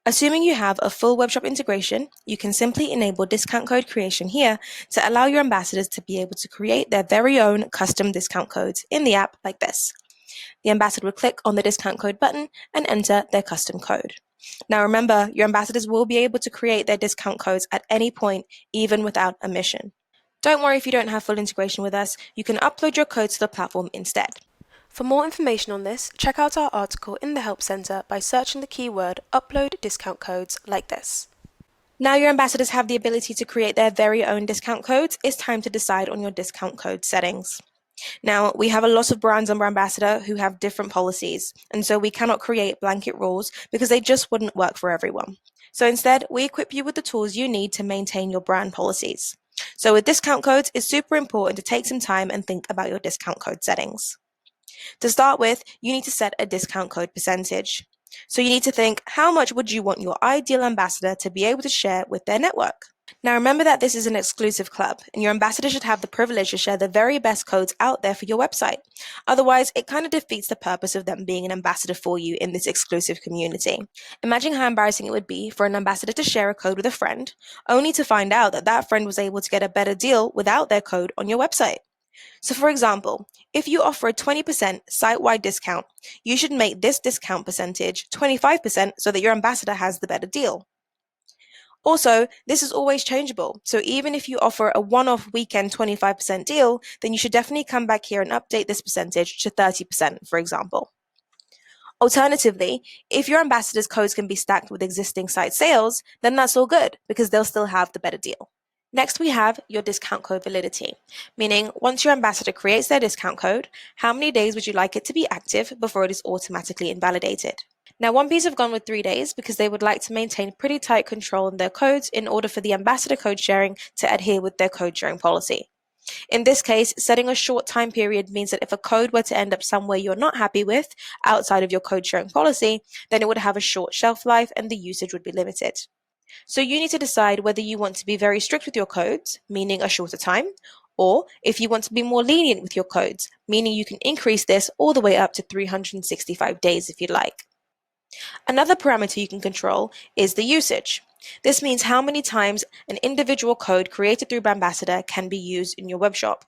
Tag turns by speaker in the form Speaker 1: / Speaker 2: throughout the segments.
Speaker 1: Assuming you have a full webshop integration, you can simply enable discount code creation here to allow your ambassadors to be able to create their very own custom discount codes in the app like this. The ambassador will click on the discount code button and enter their custom code. Now remember, your ambassadors will be able to create their discount codes at any point, even without a mission. Don't worry if you don't have full integration with us, you can upload your codes to the platform instead. For more information on this, check out our article in the Help Center by searching the keyword upload discount codes like this. Now your ambassadors have the ability to create their very own discount codes, it's time to decide on your discount code settings. Now, we have a lot of brands on Brandbassador who have different policies, and so we cannot create blanket rules because they just wouldn't work for everyone. So instead, we equip you with the tools you need to maintain your brand policies. So with discount codes, it's super important to take some time and think about your discount code settings. To start with, you need to set a discount code percentage. So you need to think, how much would you want your ideal ambassador to be able to share with their network? Now remember that this is an exclusive club, and your ambassador should have the privilege to share the very best codes out there for your website. Otherwise, it kind of defeats the purpose of them being an ambassador for you in this exclusive community. Imagine how embarrassing it would be for an ambassador to share a code with a friend, only to find out that that friend was able to get a better deal without their code on your website. So for example, if you offer a 20% site-wide discount, you should make this discount percentage 25% so that your ambassador has the better deal. Also, this is always changeable, so even if you offer a one-off weekend 25% deal, then you should definitely come back here and update this percentage to 30%, for example. Alternatively, if your ambassador's codes can be stacked with existing site sales, then that's all good because they'll still have the better deal. Next, we have your discount code validity, meaning once your ambassador creates their discount code, how many days would you like it to be active before it is automatically invalidated? Now, One Piece have gone with 3 days because they would like to maintain pretty tight control on their codes in order for the ambassador code sharing to adhere with their code sharing policy. In this case, setting a short time period means that if a code were to end up somewhere you're not happy with outside of your code sharing policy, then it would have a short shelf life and the usage would be limited. So you need to decide whether you want to be very strict with your codes, meaning a shorter time, or if you want to be more lenient with your codes, meaning you can increase this all the way up to 365 days if you'd like. Another parameter you can control is the usage. This means how many times an individual code created through Brandbassador can be used in your webshop.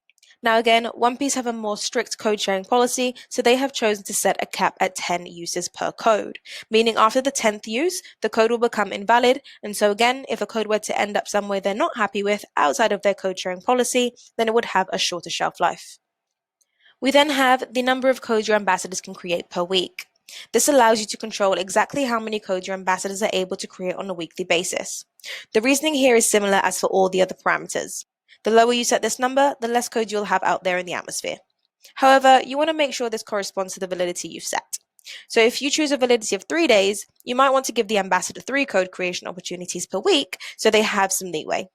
Speaker 1: Now again, One Piece have a more strict code sharing policy, so they have chosen to set a cap at 10 uses per code, meaning after the 10th use, the code will become invalid, and so again, if a code were to end up somewhere they're not happy with outside of their code sharing policy, then it would have a shorter shelf life. We then have the number of codes your ambassadors can create per week. This allows you to control exactly how many codes your ambassadors are able to create on a weekly basis. The reasoning here is similar as for all the other parameters. The lower you set this number, the less code you'll have out there in the atmosphere. However, you want to make sure this corresponds to the validity you've set. So if you choose a validity of 3 days, you might want to give the ambassador 3 code creation opportunities per week so they have some leeway.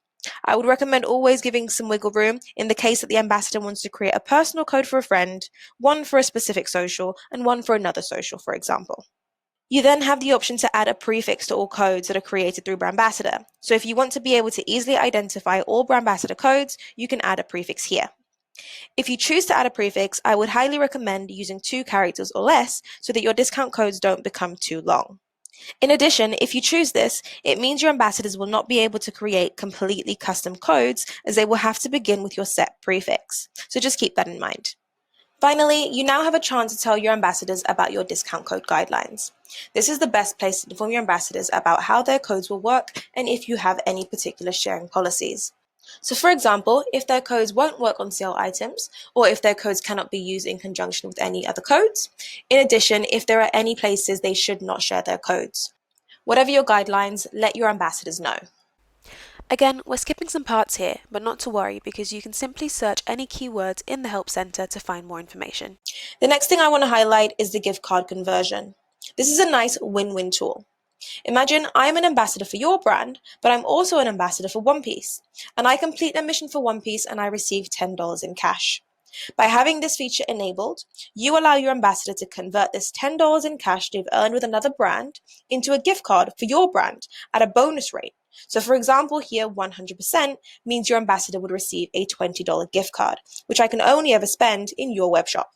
Speaker 1: I would recommend always giving some wiggle room in the case that the ambassador wants to create a personal code for a friend, one for a specific social, and one for another social, for example. You then have the option to add a prefix to all codes that are created through Brandbassador. So if you want to be able to easily identify all Brandbassador codes, you can add a prefix here. If you choose to add a prefix, I would highly recommend using 2 characters or less so that your discount codes don't become too long. In addition, if you choose this, it means your ambassadors will not be able to create completely custom codes as they will have to begin with your set prefix. So just keep that in mind. Finally, you now have a chance to tell your ambassadors about your discount code guidelines. This is the best place to inform your ambassadors about how their codes will work and if you have any particular sharing policies. So for example, if their codes won't work on sale items, or if their codes cannot be used in conjunction with any other codes. In addition, if there are any places they should not share their codes. Whatever your guidelines, let your ambassadors know. Again, we're skipping some parts here, but not to worry because you can simply search any keywords in the Help Center to find more information. The next thing I want to highlight is the gift card conversion. This is a nice win-win tool. Imagine I'm an ambassador for your brand, but I'm also an ambassador for One Piece, and I complete a mission for One Piece and I receive $10 in cash. By having this feature enabled, you allow your ambassador to convert this $10 in cash they've earned with another brand into a gift card for your brand at a bonus rate. So for example, here 100% means your ambassador would receive a $20 gift card, which I can only ever spend in your web shop.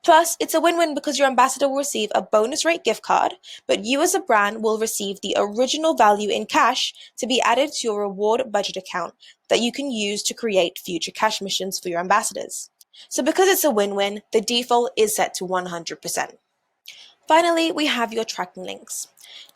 Speaker 1: Plus, it's a win-win because your ambassador will receive a bonus rate gift card, but you as a brand will receive the original value in cash to be added to your reward budget account that you can use to create future cash missions for your ambassadors. So because it's a win-win, the default is set to 100%. Finally, we have your tracking links.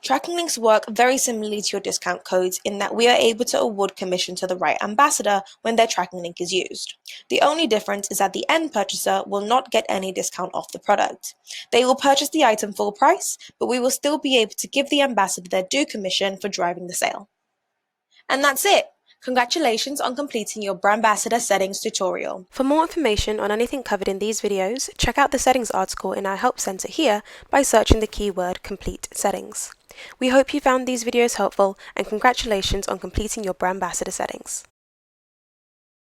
Speaker 1: Tracking links work very similarly to your discount codes in that we are able to award commission to the right ambassador when their tracking link is used. The only difference is that the end purchaser will not get any discount off the product. They will purchase the item full price, but we will still be able to give the ambassador their due commission for driving the sale. And that's it! Congratulations on completing your Brandbassador settings tutorial. For more information on anything covered in these videos, check out the settings article in our Help Center here by searching the keyword Complete Settings. We hope you found these videos helpful and congratulations on completing your Brandbassador settings.